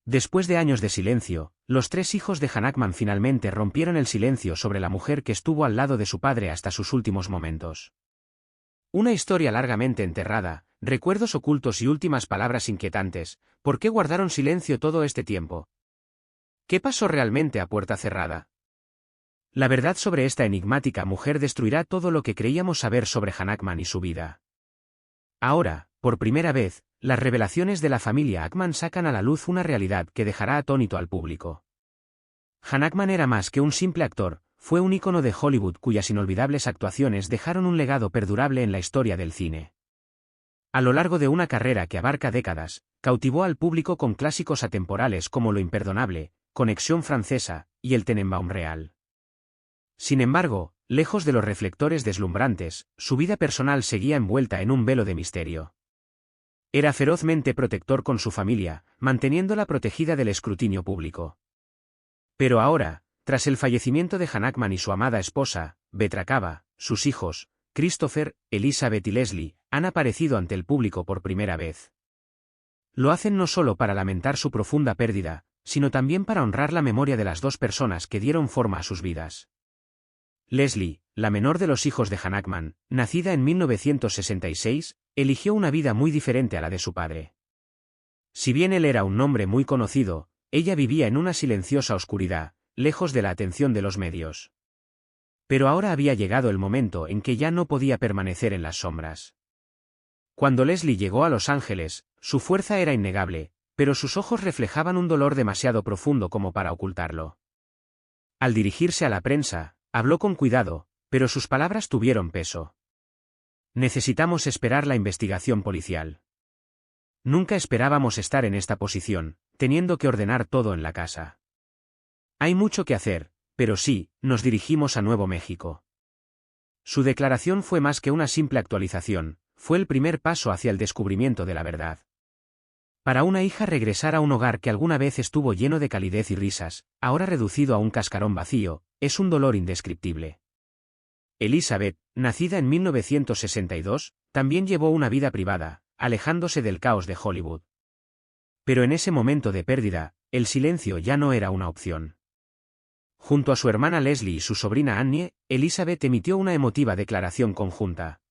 Después de años de silencio, los tres hijos de Hanakman finalmente rompieron el silencio sobre la mujer que estuvo al lado de su padre hasta sus últimos momentos. Una historia largamente enterrada, recuerdos ocultos y últimas palabras inquietantes. ¿Por qué guardaron silencio todo este tiempo? ¿Qué pasó realmente a puerta cerrada? La verdad sobre esta enigmática mujer destruirá todo lo que creíamos saber sobre Hanakman y su vida. Ahora, por primera vez, las revelaciones de la familia Ackman sacan a la luz una realidad que dejará atónito al público. Hanakman era más que un simple actor, fue un ícono de Hollywood cuyas inolvidables actuaciones dejaron un legado perdurable en la historia del cine. A lo largo de una carrera que abarca décadas, cautivó al público con clásicos atemporales como Lo imperdonable, Conexión francesa, y El Tenenbaum real. Sin embargo, lejos de los reflectores deslumbrantes, su vida personal seguía envuelta en un velo de misterio. Era ferozmente protector con su familia, manteniéndola protegida del escrutinio público. Pero ahora, tras el fallecimiento de Hanakman y su amada esposa, Betracaba, sus hijos, Christopher, Elizabeth y Leslie, han aparecido ante el público por primera vez. Lo hacen no solo para lamentar su profunda pérdida, sino también para honrar la memoria de las dos personas que dieron forma a sus vidas. Leslie, la menor de los hijos de Hanakman, nacida en 1966, eligió una vida muy diferente a la de su padre. Si bien él era un nombre muy conocido, ella vivía en una silenciosa oscuridad, lejos de la atención de los medios. Pero ahora había llegado el momento en que ya no podía permanecer en las sombras. Cuando Leslie llegó a Los Ángeles, su fuerza era innegable, pero sus ojos reflejaban un dolor demasiado profundo como para ocultarlo. Al dirigirse a la prensa, habló con cuidado, pero sus palabras tuvieron peso. Necesitamos esperar la investigación policial. Nunca esperábamos estar en esta posición, teniendo que ordenar todo en la casa. Hay mucho que hacer, pero sí, nos dirigimos a Nuevo México. Su declaración fue más que una simple actualización, fue el primer paso hacia el descubrimiento de la verdad. Para una hija regresar a un hogar que alguna vez estuvo lleno de calidez y risas, ahora reducido a un cascarón vacío, es un dolor indescriptible. Elizabeth, nacida en 1962, también llevó una vida privada, alejándose del caos de Hollywood. Pero en ese momento de pérdida, el silencio ya no era una opción. Junto a su hermana Leslie y su sobrina Annie, Elizabeth emitió una emotiva declaración conjunta.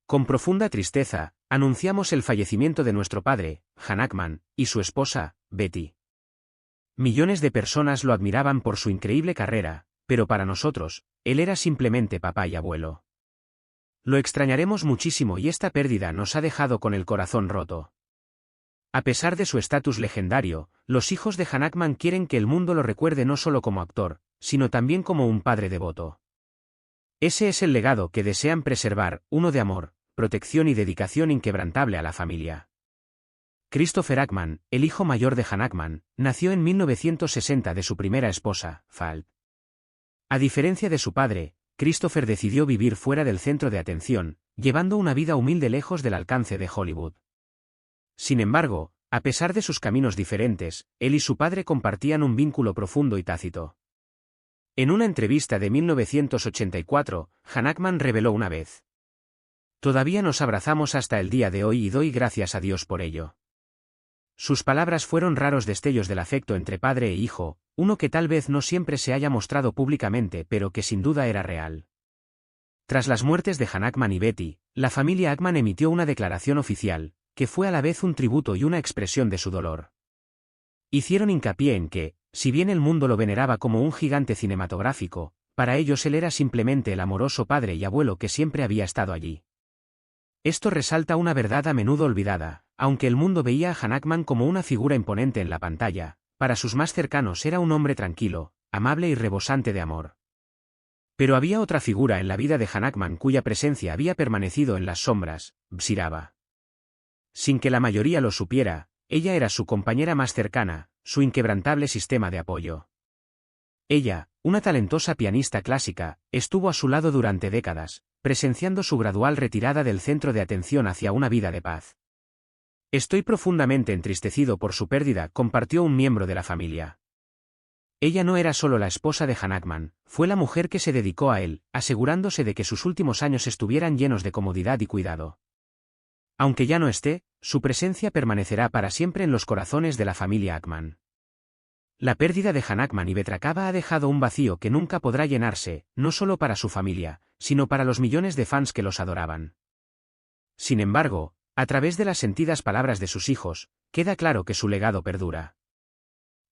Con profunda tristeza, anunciamos el fallecimiento de nuestro padre, Hanakman, y su esposa, Betty. Millones de personas lo admiraban por su increíble carrera, pero para nosotros, él era simplemente papá y abuelo. Lo extrañaremos muchísimo y esta pérdida nos ha dejado con el corazón roto. A pesar de su estatus legendario, los hijos de Hanakman quieren que el mundo lo recuerde no solo como actor, sino también como un padre devoto. Ese es el legado que desean preservar, uno de amor, protección y dedicación inquebrantable a la familia. Christopher Ackman, el hijo mayor de Hanakman, nació en 1960 de su primera esposa, Fall. A diferencia de su padre, Christopher decidió vivir fuera del centro de atención, llevando una vida humilde lejos del alcance de Hollywood. Sin embargo, a pesar de sus caminos diferentes, él y su padre compartían un vínculo profundo y tácito. En una entrevista de 1984, Hanakman reveló una vez: "Todavía nos abrazamos hasta el día de hoy y doy gracias a Dios por ello". Sus palabras fueron raros destellos del afecto entre padre e hijo, uno que tal vez no siempre se haya mostrado públicamente pero que sin duda era real. Tras las muertes de Hanakman y Betty, la familia Ackman emitió una declaración oficial, que fue a la vez un tributo y una expresión de su dolor. Hicieron hincapié en que, si bien el mundo lo veneraba como un gigante cinematográfico, para ellos él era simplemente el amoroso padre y abuelo que siempre había estado allí. Esto resalta una verdad a menudo olvidada, aunque el mundo veía a Hanakman como una figura imponente en la pantalla, para sus más cercanos era un hombre tranquilo, amable y rebosante de amor. Pero había otra figura en la vida de Hanakman cuya presencia había permanecido en las sombras, Bsiraba. Sin que la mayoría lo supiera, ella era su compañera más cercana, su inquebrantable sistema de apoyo. Ella, una talentosa pianista clásica, estuvo a su lado durante décadas, presenciando su gradual retirada del centro de atención hacia una vida de paz. Estoy profundamente entristecido por su pérdida, compartió un miembro de la familia. Ella no era solo la esposa de Hanakman, fue la mujer que se dedicó a él, asegurándose de que sus últimos años estuvieran llenos de comodidad y cuidado. Aunque ya no esté, su presencia permanecerá para siempre en los corazones de la familia Ackman. La pérdida de Hanakman y Betrakaba ha dejado un vacío que nunca podrá llenarse, no solo para su familia, sino para los millones de fans que los adoraban. Sin embargo, a través de las sentidas palabras de sus hijos, queda claro que su legado perdura.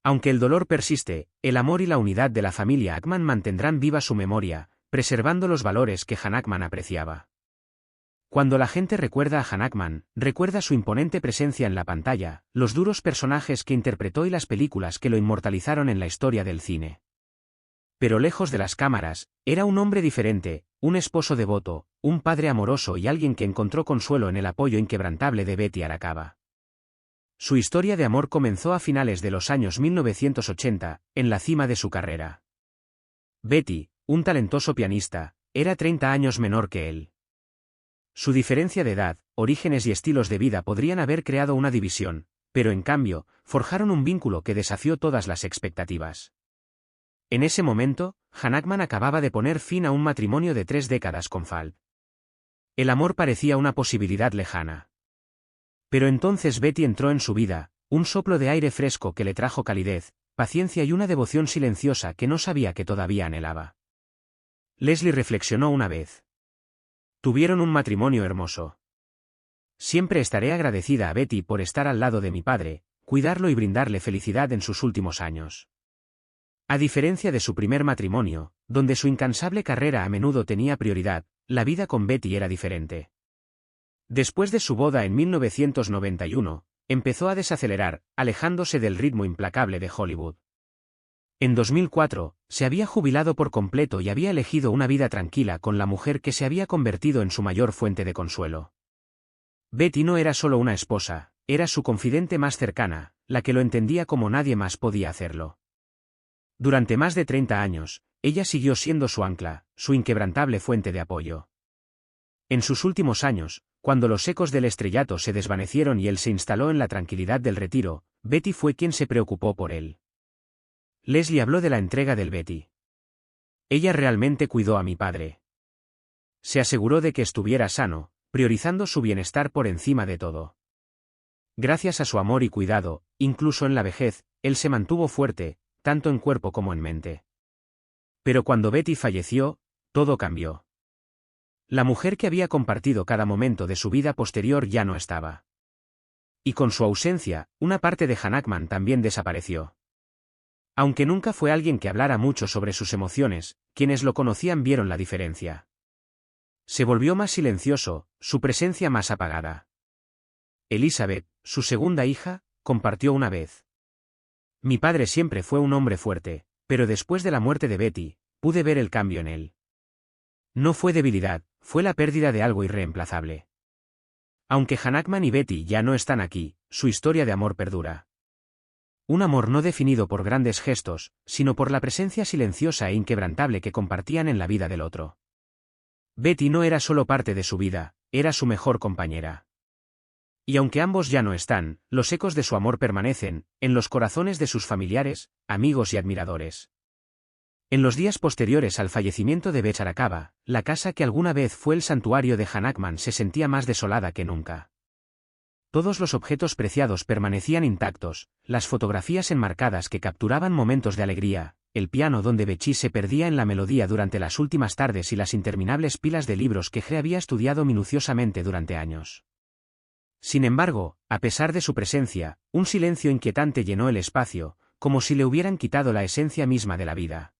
Aunque el dolor persiste, el amor y la unidad de la familia Ackman mantendrán viva su memoria, preservando los valores que Hanakman apreciaba. Cuando la gente recuerda a Hanakman, recuerda su imponente presencia en la pantalla, los duros personajes que interpretó y las películas que lo inmortalizaron en la historia del cine. Pero lejos de las cámaras, era un hombre diferente, un esposo devoto, un padre amoroso y alguien que encontró consuelo en el apoyo inquebrantable de Betty Arakawa. Su historia de amor comenzó a finales de los años 1980, en la cima de su carrera. Betty, un talentoso pianista, era 30 años menor que él. Su diferencia de edad, orígenes y estilos de vida podrían haber creado una división, pero en cambio, forjaron un vínculo que desafió todas las expectativas. En ese momento, Hanakman acababa de poner fin a un matrimonio de 3 décadas con Falk. El amor parecía una posibilidad lejana. Pero entonces Betty entró en su vida, un soplo de aire fresco que le trajo calidez, paciencia y una devoción silenciosa que no sabía que todavía anhelaba. Leslie reflexionó una vez. Tuvieron un matrimonio hermoso. Siempre estaré agradecida a Betty por estar al lado de mi padre, cuidarlo y brindarle felicidad en sus últimos años. A diferencia de su primer matrimonio, donde su incansable carrera a menudo tenía prioridad, la vida con Betty era diferente. Después de su boda en 1991, empezó a desacelerar, alejándose del ritmo implacable de Hollywood. En 2004, se había jubilado por completo y había elegido una vida tranquila con la mujer que se había convertido en su mayor fuente de consuelo. Betty no era solo una esposa, era su confidente más cercana, la que lo entendía como nadie más podía hacerlo. Durante más de 30 años, ella siguió siendo su ancla, su inquebrantable fuente de apoyo. En sus últimos años, cuando los ecos del estrellato se desvanecieron y él se instaló en la tranquilidad del retiro, Betty fue quien se preocupó por él. Leslie habló de la entrega del Betty. Ella realmente cuidó a mi padre. Se aseguró de que estuviera sano, priorizando su bienestar por encima de todo. Gracias a su amor y cuidado, incluso en la vejez, él se mantuvo fuerte, tanto en cuerpo como en mente. Pero cuando Betty falleció, todo cambió. La mujer que había compartido cada momento de su vida posterior ya no estaba. Y con su ausencia, una parte de Hanakman también desapareció. Aunque nunca fue alguien que hablara mucho sobre sus emociones, quienes lo conocían vieron la diferencia. Se volvió más silencioso, su presencia más apagada. Elizabeth, su segunda hija, compartió una vez. Mi padre siempre fue un hombre fuerte, pero después de la muerte de Betty, pude ver el cambio en él. No fue debilidad, fue la pérdida de algo irreemplazable. Aunque Hanakman y Betty ya no están aquí, su historia de amor perdura. Un amor no definido por grandes gestos, sino por la presencia silenciosa e inquebrantable que compartían en la vida del otro. Betty no era solo parte de su vida, era su mejor compañera. Y aunque ambos ya no están, los ecos de su amor permanecen, en los corazones de sus familiares, amigos y admiradores. En los días posteriores al fallecimiento de Betty Arakawa, la casa que alguna vez fue el santuario de Hanakman se sentía más desolada que nunca. Todos los objetos preciados permanecían intactos, las fotografías enmarcadas que capturaban momentos de alegría, el piano donde Betty se perdía en la melodía durante las últimas tardes y las interminables pilas de libros que G había estudiado minuciosamente durante años. Sin embargo, a pesar de su presencia, un silencio inquietante llenó el espacio, como si le hubieran quitado la esencia misma de la vida.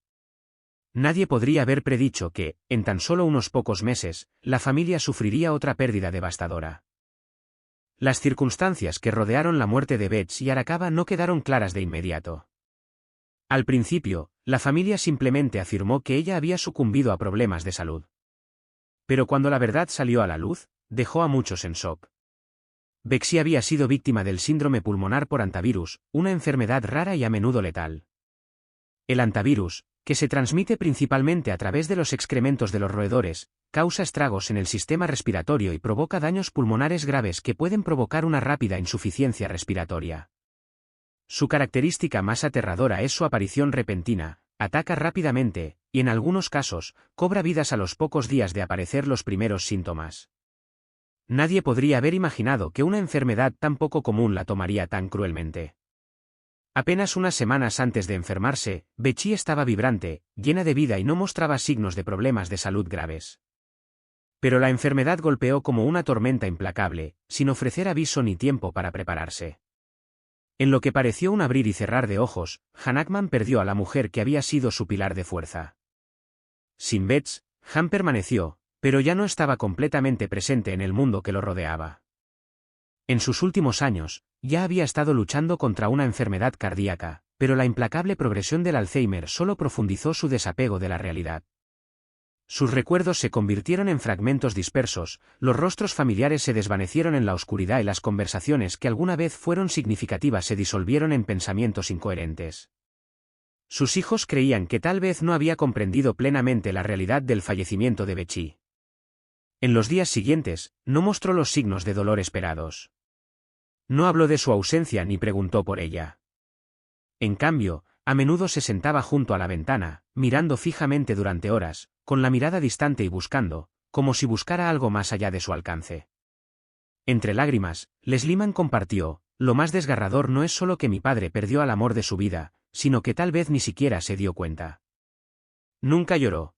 Nadie podría haber predicho que, en tan solo unos pocos meses, la familia sufriría otra pérdida devastadora. Las circunstancias que rodearon la muerte de Betty Arakawa no quedaron claras de inmediato. Al principio, la familia simplemente afirmó que ella había sucumbido a problemas de salud. Pero cuando la verdad salió a la luz, dejó a muchos en shock. Betty había sido víctima del síndrome pulmonar por hantavirus, una enfermedad rara y a menudo letal. El hantavirus, que se transmite principalmente a través de los excrementos de los roedores, causa estragos en el sistema respiratorio y provoca daños pulmonares graves que pueden provocar una rápida insuficiencia respiratoria. Su característica más aterradora es su aparición repentina, ataca rápidamente, y en algunos casos, cobra vidas a los pocos días de aparecer los primeros síntomas. nadie podría haber imaginado que una enfermedad tan poco común la tomaría tan cruelmente. Apenas unas semanas antes de enfermarse, Betsy estaba vibrante, llena de vida y no mostraba signos de problemas de salud graves. Pero la enfermedad golpeó como una tormenta implacable, sin ofrecer aviso ni tiempo para prepararse. En lo que pareció un abrir y cerrar de ojos, Hahnemann perdió a la mujer que había sido su pilar de fuerza. Sin Bets, Han permaneció, pero ya no estaba completamente presente en el mundo que lo rodeaba. En sus últimos años, ya había estado luchando contra una enfermedad cardíaca, pero la implacable progresión del Alzheimer solo profundizó su desapego de la realidad. Sus recuerdos se convirtieron en fragmentos dispersos, los rostros familiares se desvanecieron en la oscuridad y las conversaciones que alguna vez fueron significativas se disolvieron en pensamientos incoherentes. Sus hijos creían que tal vez no había comprendido plenamente la realidad del fallecimiento de Betsy. En los días siguientes, no mostró los signos de dolor esperados. No habló de su ausencia ni preguntó por ella. En cambio, a menudo se sentaba junto a la ventana, mirando fijamente durante horas, con la mirada distante y buscando, como si buscara algo más allá de su alcance. Entre lágrimas, Leslie Mann compartió: lo más desgarrador no es solo que mi padre perdió al amor de su vida, sino que tal vez ni siquiera se dio cuenta. Nunca lloró.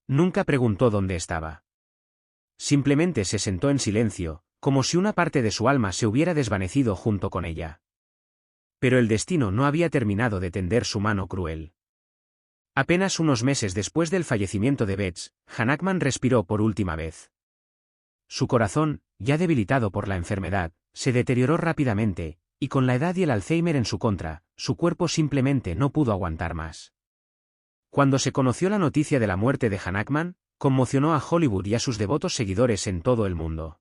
Nunca preguntó dónde estaba. Simplemente se sentó en silencio, como si una parte de su alma se hubiera desvanecido junto con ella. Pero el destino no había terminado de tender su mano cruel. Apenas unos meses después del fallecimiento de Bets, Hahnemann respiró por última vez. Su corazón, ya debilitado por la enfermedad, se deterioró rápidamente, y con la edad y el Alzheimer en su contra, su cuerpo simplemente no pudo aguantar más. Cuando se conoció la noticia de la muerte de Hahnemann, conmocionó a Hollywood y a sus devotos seguidores en todo el mundo.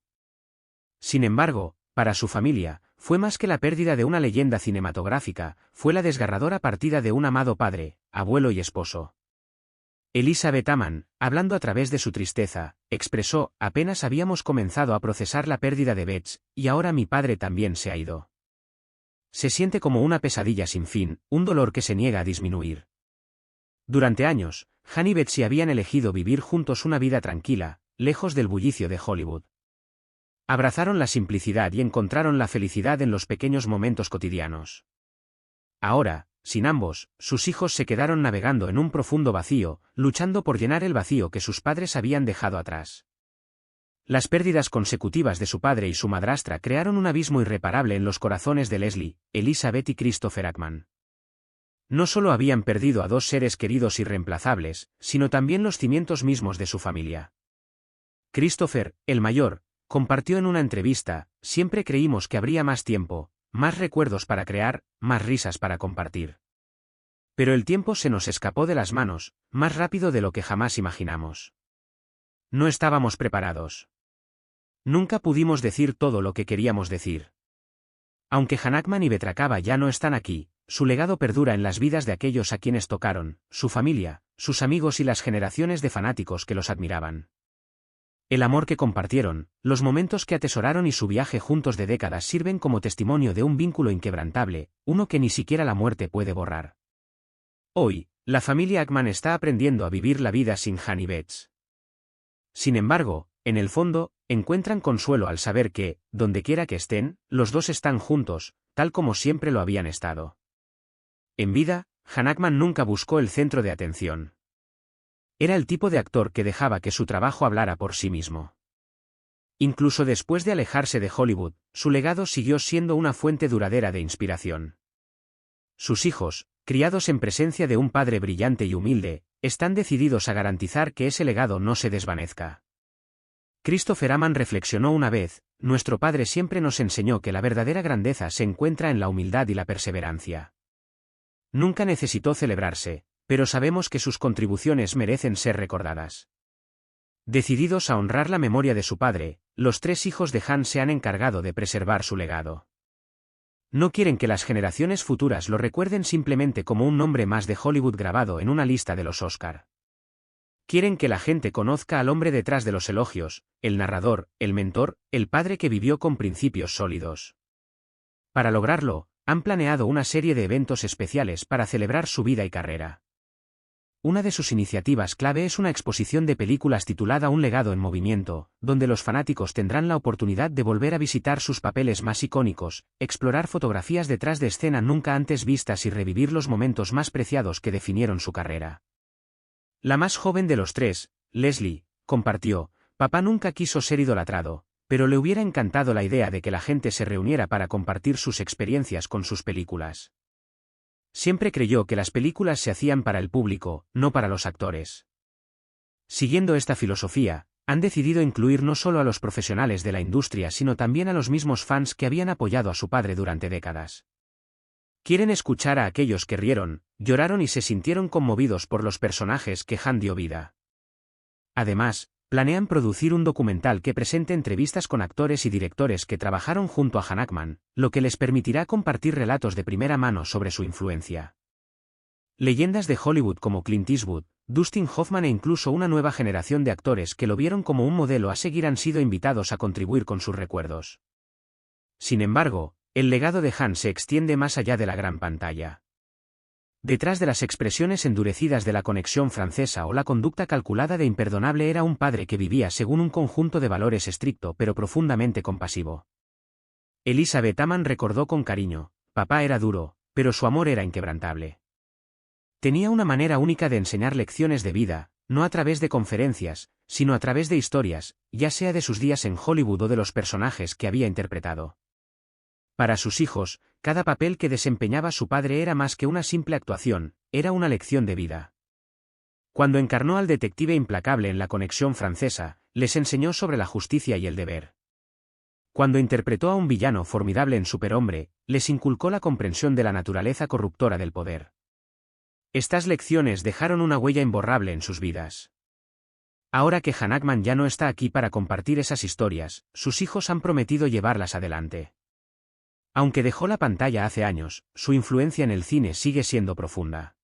Sin embargo, para su familia, fue más que la pérdida de una leyenda cinematográfica, fue la desgarradora partida de un amado padre, abuelo y esposo. Elizabeth Amann, hablando a través de su tristeza, expresó: apenas habíamos comenzado a procesar la pérdida de Bets, y ahora mi padre también se ha ido. Se siente como una pesadilla sin fin, un dolor que se niega a disminuir. Durante años, Han y Betsy habían elegido vivir juntos una vida tranquila, lejos del bullicio de Hollywood. Abrazaron la simplicidad y encontraron la felicidad en los pequeños momentos cotidianos. Ahora, sin ambos, sus hijos se quedaron navegando en un profundo vacío, luchando por llenar el vacío que sus padres habían dejado atrás. Las pérdidas consecutivas de su padre y su madrastra crearon un abismo irreparable en los corazones de Leslie, Elizabeth y Christopher Ackman. No solo habían perdido a dos seres queridos irreemplazables, sino también los cimientos mismos de su familia. Christopher, el mayor, compartió en una entrevista: siempre creímos que habría más tiempo, más recuerdos para crear, más risas para compartir. Pero el tiempo se nos escapó de las manos, más rápido de lo que jamás imaginamos. No estábamos preparados. Nunca pudimos decir todo lo que queríamos decir. Aunque Hahnemann y Betracaba ya no están aquí, su legado perdura en las vidas de aquellos a quienes tocaron, su familia, sus amigos y las generaciones de fanáticos que los admiraban. El amor que compartieron, los momentos que atesoraron y su viaje juntos de décadas sirven como testimonio de un vínculo inquebrantable, uno que ni siquiera la muerte puede borrar. Hoy, la familia Ackman está aprendiendo a vivir la vida sin Han y Bets. Sin embargo, en el fondo, encuentran consuelo al saber que, dondequiera que estén, los dos están juntos, tal como siempre lo habían estado. En vida, Hahnemann nunca buscó el centro de atención. Era el tipo de actor que dejaba que su trabajo hablara por sí mismo. Incluso después de alejarse de Hollywood, su legado siguió siendo una fuente duradera de inspiración. Sus hijos, criados en presencia de un padre brillante y humilde, están decididos a garantizar que ese legado no se desvanezca. Christopher Amann reflexionó una vez: nuestro padre siempre nos enseñó que la verdadera grandeza se encuentra en la humildad y la perseverancia. Nunca necesitó celebrarse, pero sabemos que sus contribuciones merecen ser recordadas. Decididos a honrar la memoria de su padre, los tres hijos de Han se han encargado de preservar su legado. No quieren que las generaciones futuras lo recuerden simplemente como un nombre más de Hollywood grabado en una lista de los Oscar. Quieren que la gente conozca al hombre detrás de los elogios, el narrador, el mentor, el padre que vivió con principios sólidos. Para lograrlo, han planeado una serie de eventos especiales para celebrar su vida y carrera. Una de sus iniciativas clave es una exposición de películas titulada Un legado en movimiento, donde los fanáticos tendrán la oportunidad de volver a visitar sus papeles más icónicos, explorar fotografías detrás de escena nunca antes vistas y revivir los momentos más preciados que definieron su carrera. La más joven de los tres, Leslie, compartió: «Papá nunca quiso ser idolatrado, pero le hubiera encantado la idea de que la gente se reuniera para compartir sus experiencias con sus películas. Siempre creyó que las películas se hacían para el público, no para los actores». Siguiendo esta filosofía, han decidido incluir no solo a los profesionales de la industria sino también a los mismos fans que habían apoyado a su padre durante décadas. Quieren escuchar a aquellos que rieron, lloraron y se sintieron conmovidos por los personajes que Han dio vida. Además, planean producir un documental que presente entrevistas con actores y directores que trabajaron junto a Han Ackman, lo que les permitirá compartir relatos de primera mano sobre su influencia. Leyendas de Hollywood como Clint Eastwood, Dustin Hoffman e incluso una nueva generación de actores que lo vieron como un modelo a seguir han sido invitados a contribuir con sus recuerdos. Sin embargo, el legado de Han se extiende más allá de la gran pantalla. Detrás de las expresiones endurecidas de la conexión francesa o la conducta calculada de imperdonable era un padre que vivía según un conjunto de valores estricto pero profundamente compasivo. Elisabeth Hamann recordó con cariño: «Papá era duro, pero su amor era inquebrantable. Tenía una manera única de enseñar lecciones de vida, no a través de conferencias, sino a través de historias, ya sea de sus días en Hollywood o de los personajes que había interpretado». Para sus hijos, cada papel que desempeñaba su padre era más que una simple actuación, era una lección de vida. Cuando encarnó al detective implacable en La Conexión Francesa, les enseñó sobre la justicia y el deber. Cuando interpretó a un villano formidable en Superhombre, les inculcó la comprensión de la naturaleza corruptora del poder. Estas lecciones dejaron una huella imborrable en sus vidas. Ahora que Han Ackman ya no está aquí para compartir esas historias, sus hijos han prometido llevarlas adelante. Aunque dejó la pantalla hace años, su influencia en el cine sigue siendo profunda.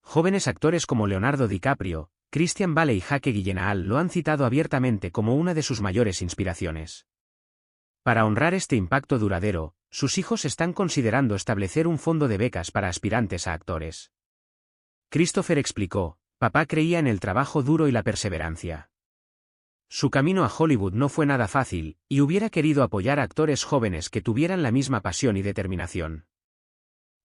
Jóvenes actores como Leonardo DiCaprio, Christian Bale y Jake Gyllenhaal lo han citado abiertamente como una de sus mayores inspiraciones. Para honrar este impacto duradero, sus hijos están considerando establecer un fondo de becas para aspirantes a actores. Christopher explicó: «Papá creía en el trabajo duro y la perseverancia. Su camino a Hollywood no fue nada fácil, y hubiera querido apoyar a actores jóvenes que tuvieran la misma pasión y determinación.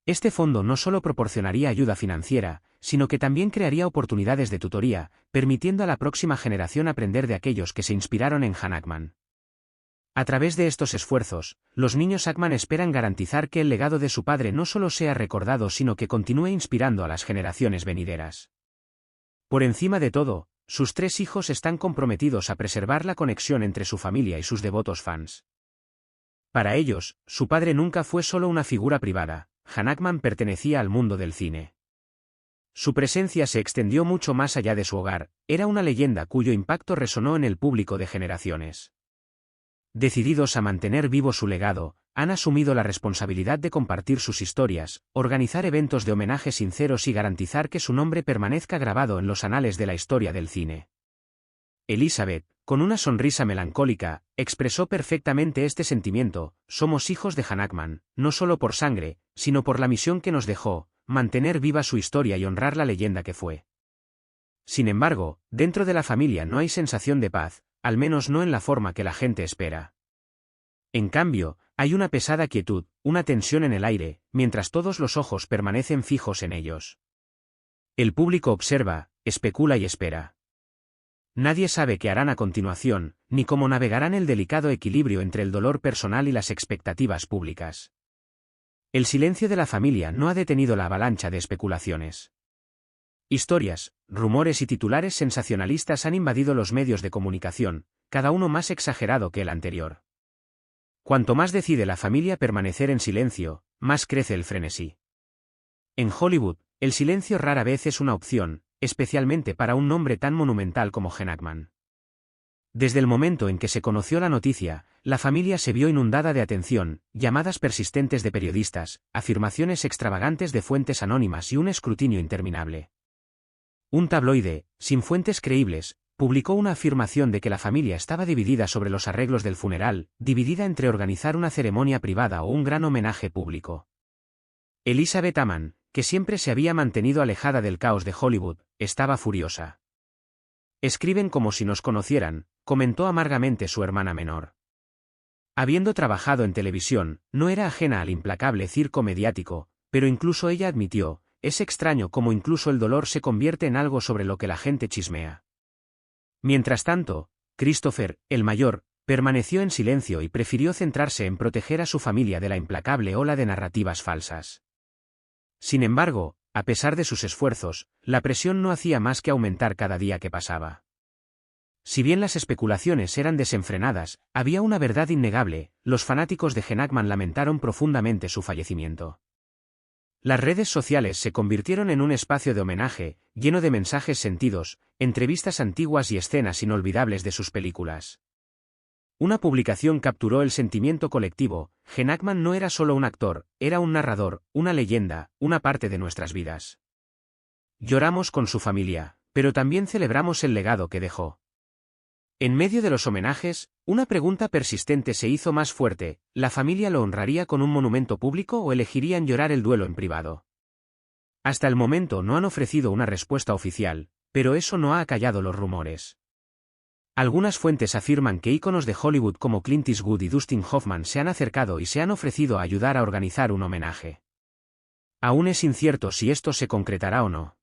Este fondo no solo proporcionaría ayuda financiera, sino que también crearía oportunidades de tutoría, permitiendo a la próxima generación aprender de aquellos que se inspiraron en Han Ackman». A través de estos esfuerzos, los niños Ackman esperan garantizar que el legado de su padre no solo sea recordado sino que continúe inspirando a las generaciones venideras. Por encima de todo, sus tres hijos están comprometidos a preservar la conexión entre su familia y sus devotos fans. Para ellos, su padre nunca fue solo una figura privada, Han Ackman pertenecía al mundo del cine. Su presencia se extendió mucho más allá de su hogar, era una leyenda cuyo impacto resonó en el público de generaciones. Decididos a mantener vivo su legado, han asumido la responsabilidad de compartir sus historias, organizar eventos de homenaje sinceros y garantizar que su nombre permanezca grabado en los anales de la historia del cine. Elizabeth, con una sonrisa melancólica, expresó perfectamente este sentimiento: «Somos hijos de Han Ackman, no solo por sangre, sino por la misión que nos dejó, mantener viva su historia y honrar la leyenda que fue». Sin embargo, dentro de la familia no hay sensación de paz, al menos no en la forma que la gente espera. En cambio, hay una pesada quietud, una tensión en el aire, mientras todos los ojos permanecen fijos en ellos. El público observa, especula y espera. Nadie sabe qué harán a continuación, ni cómo navegarán el delicado equilibrio entre el dolor personal y las expectativas públicas. El silencio de la familia no ha detenido la avalancha de especulaciones. Historias, rumores y titulares sensacionalistas han invadido los medios de comunicación, cada uno más exagerado que el anterior. Cuanto más decide la familia permanecer en silencio, más crece el frenesí. En Hollywood, el silencio rara vez es una opción, especialmente para un nombre tan monumental como Han Ackman. Desde el momento en que se conoció la noticia, la familia se vio inundada de atención, llamadas persistentes de periodistas, afirmaciones extravagantes de fuentes anónimas y un escrutinio interminable. Un tabloide, sin fuentes creíbles, publicó una afirmación de que la familia estaba dividida sobre los arreglos del funeral, dividida entre organizar una ceremonia privada o un gran homenaje público. Elizabeth Hamann, que siempre se había mantenido alejada del caos de Hollywood, estaba furiosa. Escriben como si nos conocieran, comentó amargamente su hermana menor. Habiendo trabajado en televisión, no era ajena al implacable circo mediático, pero incluso ella admitió, es extraño cómo incluso el dolor se convierte en algo sobre lo que la gente chismea. Mientras tanto, Christopher, el mayor, permaneció en silencio y prefirió centrarse en proteger a su familia de la implacable ola de narrativas falsas. Sin embargo, a pesar de sus esfuerzos, la presión no hacía más que aumentar cada día que pasaba. Si bien las especulaciones eran desenfrenadas, había una verdad innegable: los fanáticos de Gene Hackman lamentaron profundamente su fallecimiento. Las redes sociales se convirtieron en un espacio de homenaje, lleno de mensajes sentidos, entrevistas antiguas y escenas inolvidables de sus películas. Una publicación capturó el sentimiento colectivo: Gene Hackman no era solo un actor, era un narrador, una leyenda, una parte de nuestras vidas. Lloramos con su familia, pero también celebramos el legado que dejó. En medio de los homenajes, una pregunta persistente se hizo más fuerte: ¿la familia lo honraría con un monumento público o elegirían llorar el duelo en privado? Hasta el momento no han ofrecido una respuesta oficial, pero eso no ha acallado los rumores. Algunas fuentes afirman que íconos de Hollywood como Clint Eastwood y Dustin Hoffman se han acercado y se han ofrecido a ayudar a organizar un homenaje. Aún es incierto si esto se concretará o no.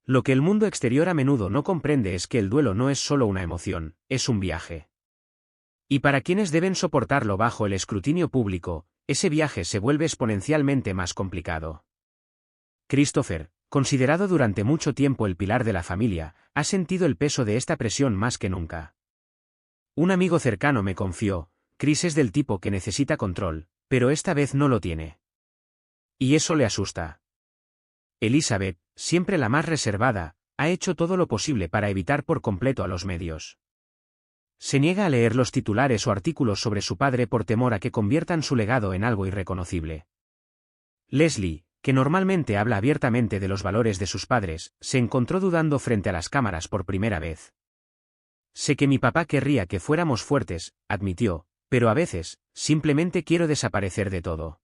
Lo que el mundo exterior a menudo no comprende es que el duelo no es solo una emoción, es un viaje. Y para quienes deben soportarlo bajo el escrutinio público, ese viaje se vuelve exponencialmente más complicado. Christopher, considerado durante mucho tiempo el pilar de la familia, ha sentido el peso de esta presión más que nunca. Un amigo cercano me confió: Chris es del tipo que necesita control, pero esta vez no lo tiene. Y eso le asusta. Elizabeth, siempre la más reservada, ha hecho todo lo posible para evitar por completo a los medios. Se niega a leer los titulares o artículos sobre su padre por temor a que conviertan su legado en algo irreconocible. Leslie, que normalmente habla abiertamente de los valores de sus padres, se encontró dudando frente a las cámaras por primera vez. Sé que mi papá querría que fuéramos fuertes, admitió, pero a veces, simplemente quiero desaparecer de todo.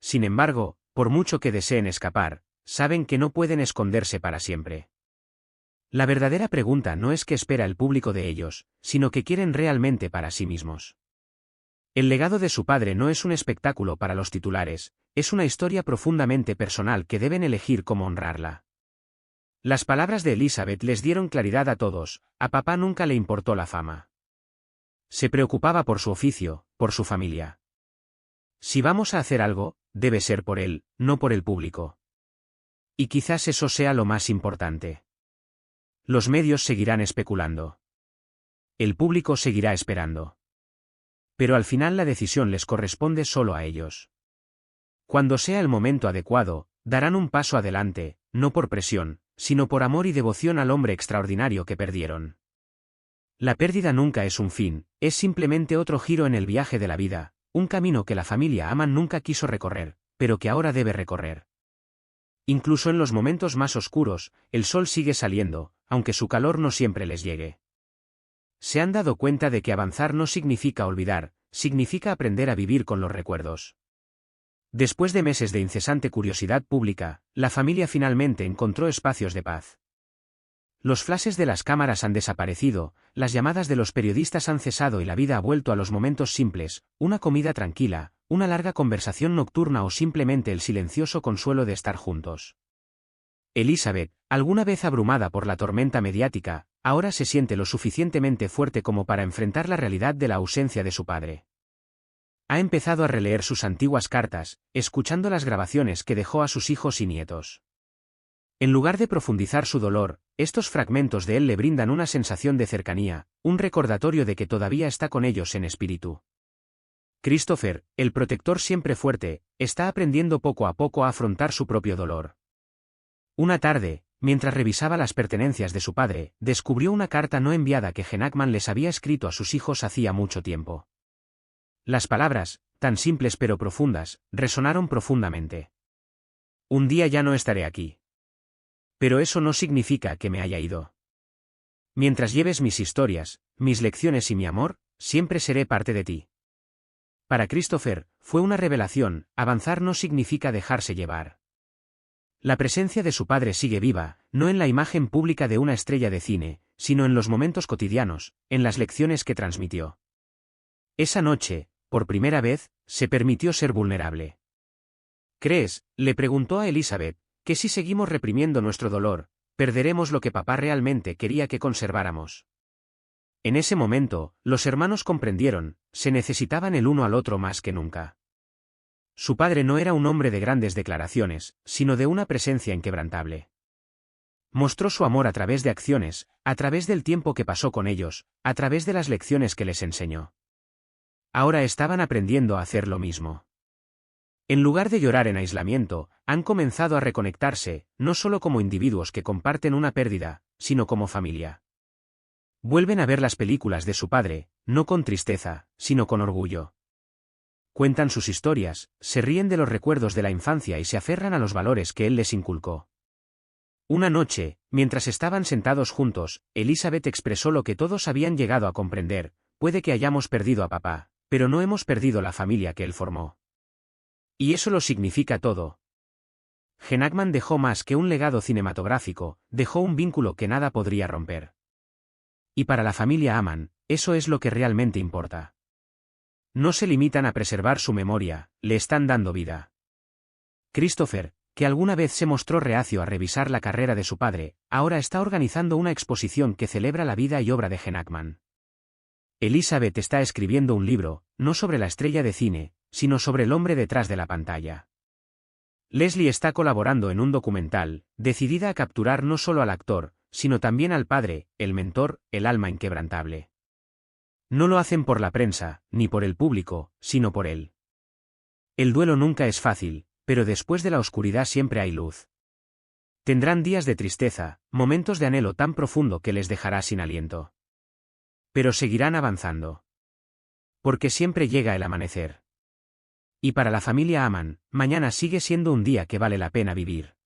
Sin embargo, por mucho que deseen escapar, saben que no pueden esconderse para siempre. La verdadera pregunta no es qué espera el público de ellos, sino qué quieren realmente para sí mismos. El legado de su padre no es un espectáculo para los titulares, es una historia profundamente personal que deben elegir cómo honrarla. Las palabras de Elizabeth les dieron claridad a todos: a papá nunca le importó la fama. Se preocupaba por su oficio, por su familia. Si vamos a hacer algo, debe ser por él, no por el público. Y quizás eso sea lo más importante. Los medios seguirán especulando. El público seguirá esperando. Pero al final la decisión les corresponde solo a ellos. Cuando sea el momento adecuado, darán un paso adelante, no por presión, sino por amor y devoción al hombre extraordinario que perdieron. La pérdida nunca es un fin, es simplemente otro giro en el viaje de la vida, un camino que la familia Hackman nunca quiso recorrer, pero que ahora debe recorrer. Incluso en los momentos más oscuros, el sol sigue saliendo, aunque su calor no siempre les llegue. Se han dado cuenta de que avanzar no significa olvidar, significa aprender a vivir con los recuerdos. Después de meses de incesante curiosidad pública, la familia finalmente encontró espacios de paz. Los flashes de las cámaras han desaparecido, las llamadas de los periodistas han cesado y la vida ha vuelto a los momentos simples: una comida tranquila, una larga conversación nocturna o simplemente el silencioso consuelo de estar juntos. Elizabeth, alguna vez abrumada por la tormenta mediática, ahora se siente lo suficientemente fuerte como para enfrentar la realidad de la ausencia de su padre. Ha empezado a releer sus antiguas cartas, escuchando las grabaciones que dejó a sus hijos y nietos. En lugar de profundizar su dolor, estos fragmentos de él le brindan una sensación de cercanía, un recordatorio de que todavía está con ellos en espíritu. Christopher, el protector siempre fuerte, está aprendiendo poco a poco a afrontar su propio dolor. Una tarde, mientras revisaba las pertenencias de su padre, descubrió una carta no enviada que Gene Hackman les había escrito a sus hijos hacía mucho tiempo. Las palabras, tan simples pero profundas, resonaron profundamente. Un día ya no estaré aquí. Pero eso no significa que me haya ido. Mientras lleves mis historias, mis lecciones y mi amor, siempre seré parte de ti. Para Christopher, fue una revelación: avanzar no significa dejarse llevar. La presencia de su padre sigue viva, no en la imagen pública de una estrella de cine, sino en los momentos cotidianos, en las lecciones que transmitió. Esa noche, por primera vez, se permitió ser vulnerable. ¿Crees?, le preguntó a Elizabeth, que si seguimos reprimiendo nuestro dolor, perderemos lo que papá realmente quería que conserváramos? En ese momento, los hermanos comprendieron, se necesitaban el uno al otro más que nunca. Su padre no era un hombre de grandes declaraciones, sino de una presencia inquebrantable. Mostró su amor a través de acciones, a través del tiempo que pasó con ellos, a través de las lecciones que les enseñó. Ahora estaban aprendiendo a hacer lo mismo. En lugar de llorar en aislamiento, han comenzado a reconectarse, no solo como individuos que comparten una pérdida, sino como familia. Vuelven a ver las películas de su padre, no con tristeza, sino con orgullo. Cuentan sus historias, se ríen de los recuerdos de la infancia y se aferran a los valores que él les inculcó. Una noche, mientras estaban sentados juntos, Elizabeth expresó lo que todos habían llegado a comprender: puede que hayamos perdido a papá, pero no hemos perdido la familia que él formó. Y eso lo significa todo. Gene Hackman dejó más que un legado cinematográfico, dejó un vínculo que nada podría romper. Y para la familia Aman, eso es lo que realmente importa. No se limitan a preservar su memoria, le están dando vida. Christopher, que alguna vez se mostró reacio a revisar la carrera de su padre, ahora está organizando una exposición que celebra la vida y obra de Gene Hackman. Elizabeth está escribiendo un libro, no sobre la estrella de cine, sino sobre el hombre detrás de la pantalla. Leslie está colaborando en un documental, decidida a capturar no solo al actor, sino también al padre, el mentor, el alma inquebrantable. No lo hacen por la prensa, ni por el público, sino por él. El duelo nunca es fácil, pero después de la oscuridad siempre hay luz. Tendrán días de tristeza, momentos de anhelo tan profundo que les dejará sin aliento. Pero seguirán avanzando. Porque siempre llega el amanecer. Y para la familia Aman, mañana sigue siendo un día que vale la pena vivir.